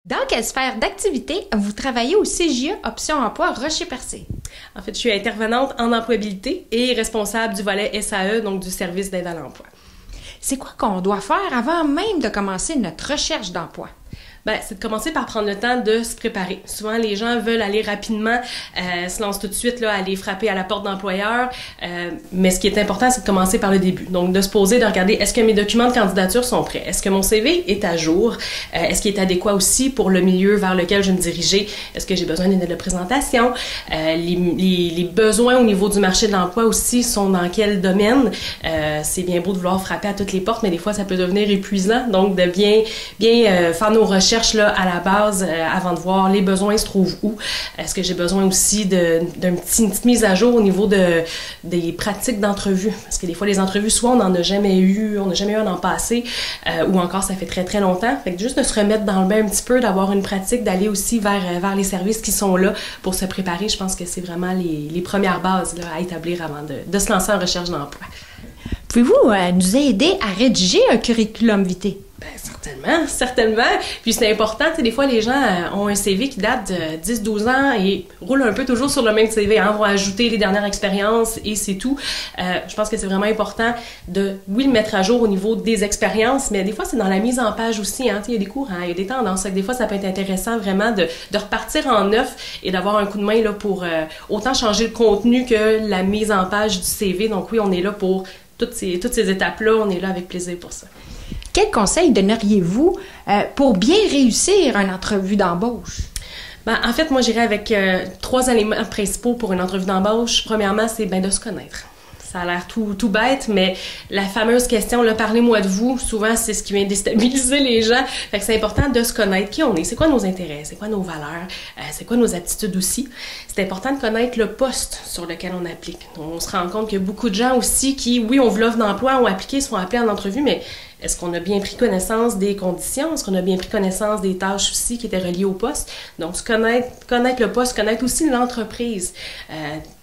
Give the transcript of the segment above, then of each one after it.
Dans quelle sphère d'activité vous travaillez au CJE Option Emploi Rocher-Percé? En fait, je suis intervenante en employabilité et responsable du volet SAE, donc du service d'aide à l'emploi. C'est quoi qu'on doit faire avant même de commencer notre recherche d'emploi? Ben, c'est de commencer par prendre le temps de se préparer. Souvent, les gens veulent aller rapidement, se lancent tout de suite là, aller frapper à la porte d'employeur. Mais ce qui est important, c'est de commencer par le début. Donc, de se poser, de regarder, est-ce que mes documents de candidature sont prêts? Est-ce que mon CV est à jour? Est-ce qu'il est adéquat aussi pour le milieu vers lequel je vais me diriger? Est-ce que j'ai besoin d'une aide de présentation? Les besoins au niveau du marché de l'emploi aussi sont dans quel domaine? C'est bien beau de vouloir frapper à toutes les portes, mais des fois, ça peut devenir épuisant. Donc, de bien faire nos recherches là, à la base avant de voir les besoins se trouvent où. Est-ce que j'ai besoin aussi d'une petite mise à jour au niveau des pratiques d'entrevue? Parce que des fois, les entrevues, soit on n'en a jamais eu, un an passé, ou encore ça fait très, très longtemps. Fait que juste de se remettre dans le bain un petit peu, d'avoir une pratique, d'aller aussi vers les services qui sont là pour se préparer, je pense que c'est vraiment les premières bases là, à établir avant de se lancer en recherche d'emploi. Pouvez-vous nous aider à rédiger un curriculum vitae? Ben, certainement. Puis c'est important, tu sais, des fois, les gens ont un CV qui date de 10-12 ans et roulent un peu toujours sur le même CV, hein, vont ajouter les dernières expériences et c'est tout. Je pense que c'est vraiment important de, oui, le mettre à jour au niveau des expériences, mais des fois, c'est dans la mise en page aussi, hein, tu sais, il y a des courants, il y a des tendances. Des fois, ça peut être intéressant vraiment de repartir en neuf et d'avoir un coup de main là, pour autant changer le contenu que la mise en page du CV. Donc oui, on est là pour toutes ces étapes-là, on est là avec plaisir pour ça. Quel conseil donneriez-vous pour bien réussir une entrevue d'embauche? Ben, en fait, moi, j'irais avec 3 éléments principaux pour une entrevue d'embauche. Premièrement, c'est de se connaître. Ça a l'air tout bête, mais la fameuse question, là, parlez-moi de vous, souvent, c'est ce qui vient déstabiliser les gens. Fait que c'est important de se connaître qui on est, c'est quoi nos intérêts, c'est quoi nos valeurs, c'est quoi nos aptitudes aussi. C'est important de connaître le poste sur lequel on applique. On se rend compte qu'il y a beaucoup de gens aussi qui, oui, on veut l'offre d'emploi, ont appliqué, sont appelés en entrevue, mais est-ce qu'on a bien pris connaissance des conditions? Est-ce qu'on a bien pris connaissance des tâches aussi qui étaient reliées au poste? Donc, connaître le poste, connaître aussi l'entreprise.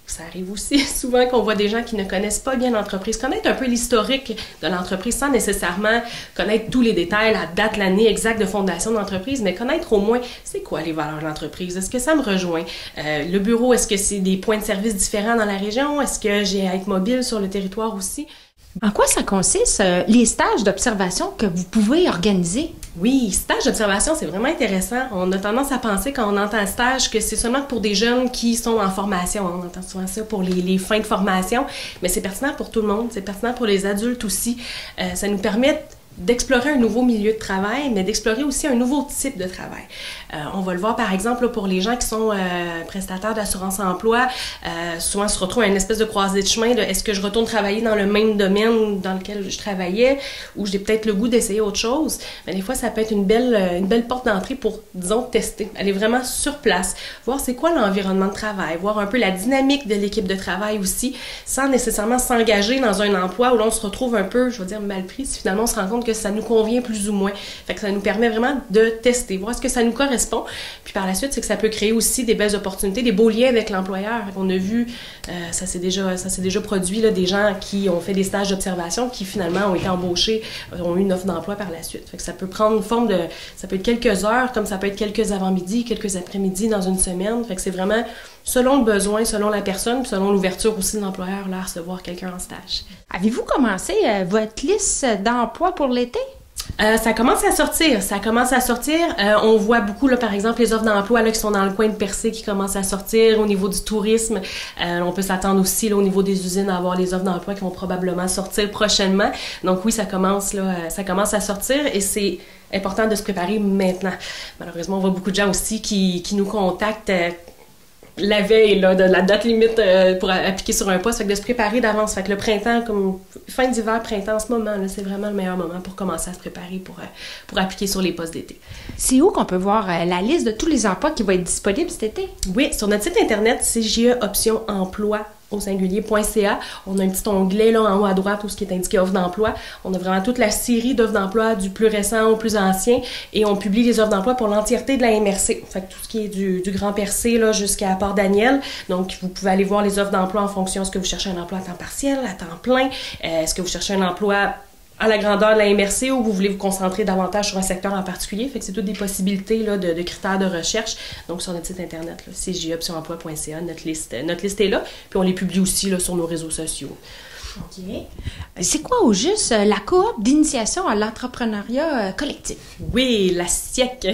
Ça arrive aussi souvent qu'on voit des gens qui ne connaissent pas bien l'entreprise. Connaître un peu l'historique de l'entreprise sans nécessairement connaître tous les détails, la date, l'année exacte de fondation de l'entreprise, mais connaître au moins c'est quoi les valeurs de l'entreprise. Est-ce que ça me rejoint? Le bureau, est-ce que c'est des points de service différents dans la région? Est-ce que j'ai à être mobile sur le territoire aussi? En quoi ça consiste, les stages d'observation que vous pouvez organiser? Oui, stage d'observation, c'est vraiment intéressant. On a tendance à penser quand on entend stage que c'est seulement pour des jeunes qui sont en formation. On entend souvent ça pour les fins de formation, mais c'est pertinent pour tout le monde, c'est pertinent pour les adultes aussi. Ça nous permet d'explorer un nouveau milieu de travail, mais d'explorer aussi un nouveau type de travail. On va le voir par exemple là, pour les gens qui sont prestataires d'assurance-emploi, souvent se retrouvent à une espèce de croisée de chemin de est-ce que je retourne travailler dans le même domaine dans lequel je travaillais ou j'ai peut-être le goût d'essayer autre chose. Mais des fois, ça peut être une belle porte d'entrée pour, disons, tester, aller vraiment sur place, voir c'est quoi l'environnement de travail, voir un peu la dynamique de l'équipe de travail aussi, sans nécessairement s'engager dans un emploi où l'on se retrouve un peu, je veux dire, mal pris, si finalement on se rend compte que ça nous convient plus ou moins. Fait que ça nous permet vraiment de tester, voir ce que ça nous correspond. Puis par la suite, c'est que ça peut créer aussi des belles opportunités, des beaux liens avec l'employeur. On a vu, ça s'est déjà produit, là, des gens qui ont fait des stages d'observation qui finalement ont été embauchés, ont eu une offre d'emploi par la suite. Fait que ça peut prendre une forme de, ça peut être quelques heures, comme ça peut être quelques avant-midi, quelques après-midi dans une semaine. Fait que c'est vraiment selon le besoin, selon la personne, puis selon l'ouverture aussi de l'employeur là, à recevoir quelqu'un en stage. Avez-vous commencé votre liste d'emploi pour l'été? Ça commence à sortir. On voit beaucoup, là, par exemple, les offres d'emploi là, qui sont dans le coin de Percé qui commencent à sortir au niveau du tourisme. On peut s'attendre aussi là, au niveau des usines à avoir les offres d'emploi qui vont probablement sortir prochainement. Donc oui, ça commence à sortir et c'est important de se préparer maintenant. Malheureusement, on voit beaucoup de gens aussi qui nous contactent la veille là, de la date limite pour appliquer sur un poste, fait que de se préparer d'avance. Fait que le printemps, comme fin d'hiver, printemps en ce moment, là, c'est vraiment le meilleur moment pour commencer à se préparer pour appliquer sur les postes d'été. C'est où qu'on peut voir la liste de tous les emplois qui vont être disponibles cet été? Oui, sur notre site internet, CJE Option Emploi au singulier.ca. On a un petit onglet là en haut à droite où ce qui est indiqué offre d'emploi. On a vraiment toute la série d'offres d'emploi du plus récent au plus ancien et on publie les offres d'emploi pour l'entièreté de la MRC. Fait que tout ce qui est du Grand Percé là jusqu'à Port-Daniel. Donc vous pouvez aller voir les offres d'emploi en fonction de ce que vous cherchez un emploi à temps partiel, à temps plein, est-ce que vous cherchez un emploi à la grandeur de la MRC ou vous voulez vous concentrer davantage sur un secteur en particulier. Fait que c'est toutes des possibilités là, de critères de recherche. Donc, sur notre site internet, cjoptionemploi.ca, notre liste est là. Puis, on les publie aussi là, sur nos réseaux sociaux. OK. C'est quoi au juste la coop d'initiation à l'entrepreneuriat collectif? Oui, la SIEC,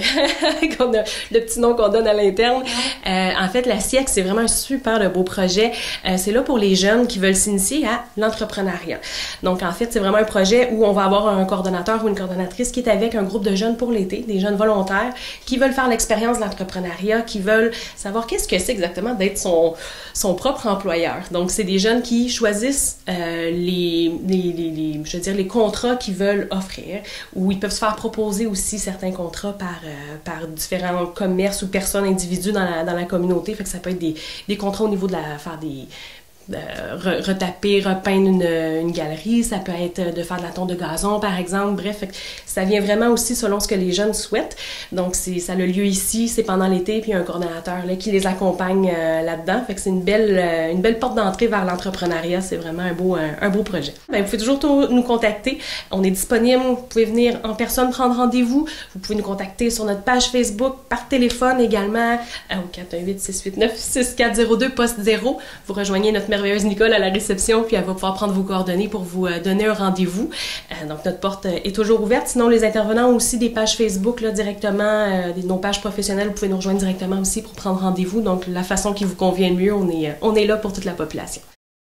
le petit nom qu'on donne à l'interne. En fait, la SIEC, c'est vraiment un super de beau projet. C'est là pour les jeunes qui veulent s'initier à l'entrepreneuriat. Donc, en fait, c'est vraiment un projet où on va avoir un coordonnateur ou une coordonnatrice qui est avec un groupe de jeunes pour l'été, des jeunes volontaires qui veulent faire l'expérience de l'entrepreneuriat, qui veulent savoir qu'est-ce que c'est exactement d'être son propre employeur. Donc, c'est des jeunes qui choisissent les contrats qu'ils veulent offrir, ou ils peuvent se faire proposer aussi certains contrats par différents commerces ou personnes, individus dans la communauté. Fait que ça peut être des contrats au niveau de faire des retaper, repeindre une galerie, ça peut être de faire de la tonte de gazon, par exemple. Bref, ça vient vraiment aussi selon ce que les jeunes souhaitent. Donc, ça a lieu ici, c'est pendant l'été, puis il y a un coordonnateur là, qui les accompagne là-dedans. Fait que c'est une belle porte d'entrée vers l'entrepreneuriat. C'est vraiment un beau projet. Bien, vous pouvez toujours nous contacter. On est disponible. Vous pouvez venir en personne prendre rendez-vous. Vous pouvez nous contacter sur notre page Facebook, par téléphone également, au 418-689-6402, poste 0. Vous rejoignez notre merveilleuse Nicole à la réception, puis elle va pouvoir prendre vos coordonnées pour vous donner un rendez-vous. Donc, notre porte est toujours ouverte. Sinon, les intervenants ont aussi des pages Facebook là, directement, nos pages professionnelles, vous pouvez nous rejoindre directement aussi pour prendre rendez-vous. Donc, la façon qui vous convient le mieux, on est là pour toute la population.